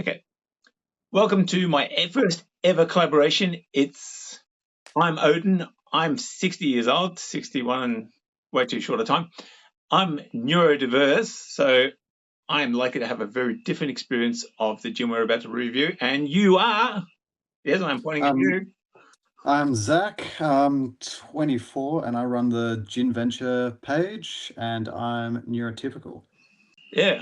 Okay, welcome to my first ever collaboration. I'm Odin. I'm 60 years old, 61 in way too short a time. I'm neurodiverse, so I'm likely to have a very different experience of the gym we're about to review. And you are, yes, I'm pointing at Um, you. I'm Zach. I'm 24 and I run the Gin Venture page and I'm neurotypical. Yeah,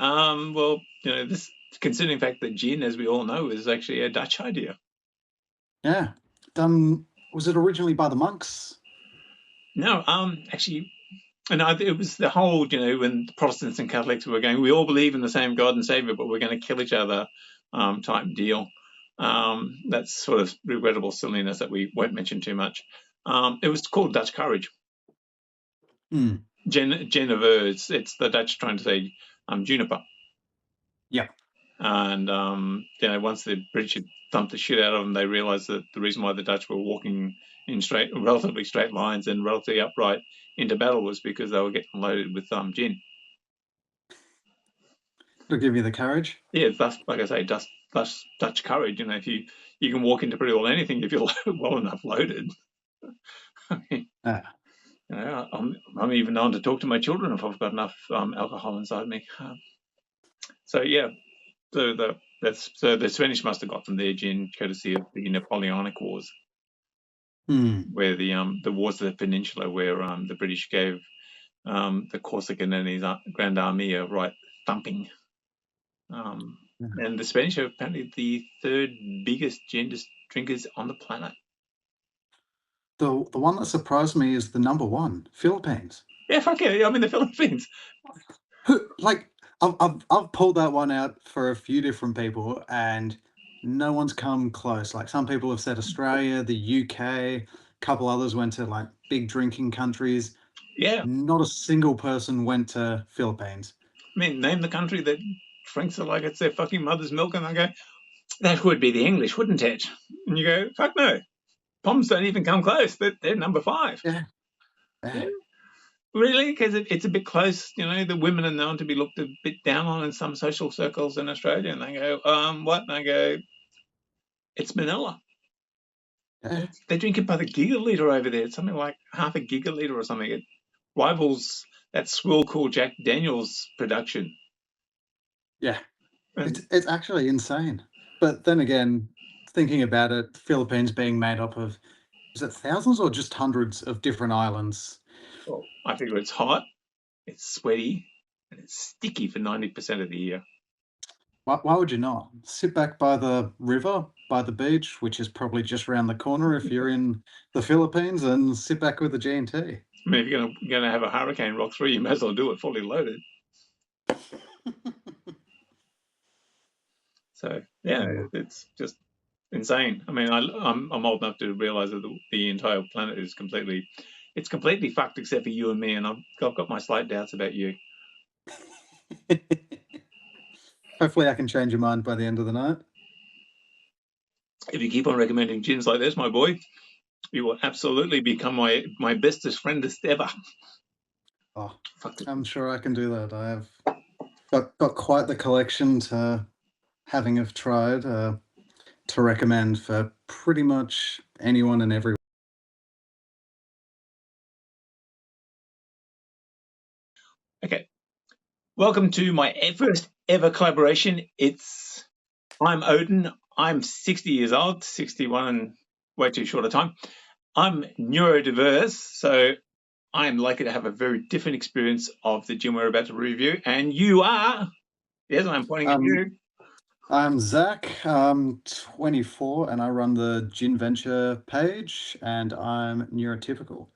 well, this considering the fact that gin, as we all know, is actually a Dutch idea. Yeah. Was it originally by the monks? No, actually, and it was the whole, when Protestants and Catholics were going, we all believe in the same God and Savior, but we're going to kill each other type deal. That's sort of regrettable silliness that we won't mention too much. It was called Dutch courage. Hmm. Genever, it's the Dutch trying to say juniper. Yeah. And, once the British had thumped the shit out of them, they realized that the reason why the Dutch were walking in relatively straight lines and relatively upright into battle was because they were getting loaded with gin. It'll give you the courage. Yeah, that's like I say, Dutch courage. If you can walk into pretty well anything if you're well enough loaded. I mean, Ah. I'm even known to talk to my children if I've got enough alcohol inside me. So yeah, so the Spanish must have got from their gin courtesy of the Napoleonic Wars, where the wars of the peninsula, where the British gave the Corsican and his Grand Army a right thumping. Yeah. And the Spanish are apparently the third biggest gin drinkers on the planet. The one that surprised me is the number one, Philippines. Yeah, fuck yeah. I'm in the Philippines. Like I've pulled that one out for a few different people and no one's come close. Like some people have said Australia, the UK, a couple others went to like big drinking countries. Yeah. Not a single person went to Philippines. I mean, name the country that drinks it like it's their fucking mother's milk, and they go, that would be the English, wouldn't it? And you go, fuck no. Poms don't even come close. They're number 5. Yeah. Yeah. Yeah. Really? Because it's a bit close. The women are known to be looked a bit down on in some social circles in Australia. And they go, what? And I go, it's Manila. Yeah. They drink it by the gigaliter over there. It's something like half a gigaliter or something. It rivals that Swill Cool Jack Daniels production. Yeah. And It's actually insane. But then again, thinking about it, Philippines being made up of, is it thousands or just hundreds of different islands? well, I figure it's hot, it's sweaty, and it's sticky for 90% of the year. Why would you not? Sit back by the river, by the beach, which is probably just around the corner if you're in the Philippines, and sit back with a G&T. I mean, if you're gonna have a hurricane rock through, you may as well do it fully loaded. So yeah, Oh. it's just insane. I mean, I'm old enough to realize that the entire planet is completely fucked except for you and me, and I've got my slight doubts about you. Hopefully I can change your mind by the end of the night. If you keep on recommending gins like this, my boy, you will absolutely become my bestest friendest ever. Oh, Fuck it. I'm sure I can do that. I have got quite the collection to having have tried to recommend for pretty much anyone and everyone. Okay, welcome to my first ever collaboration. I'm Odin. I'm 60 years old, 61 in way too short a time. I'm neurodiverse, so I'm likely to have a very different experience of the gym we're about to review. And you are, yes, I'm pointing at Um, you. I'm Zach. I'm 24 and I run the Gin Venture page and I'm neurotypical.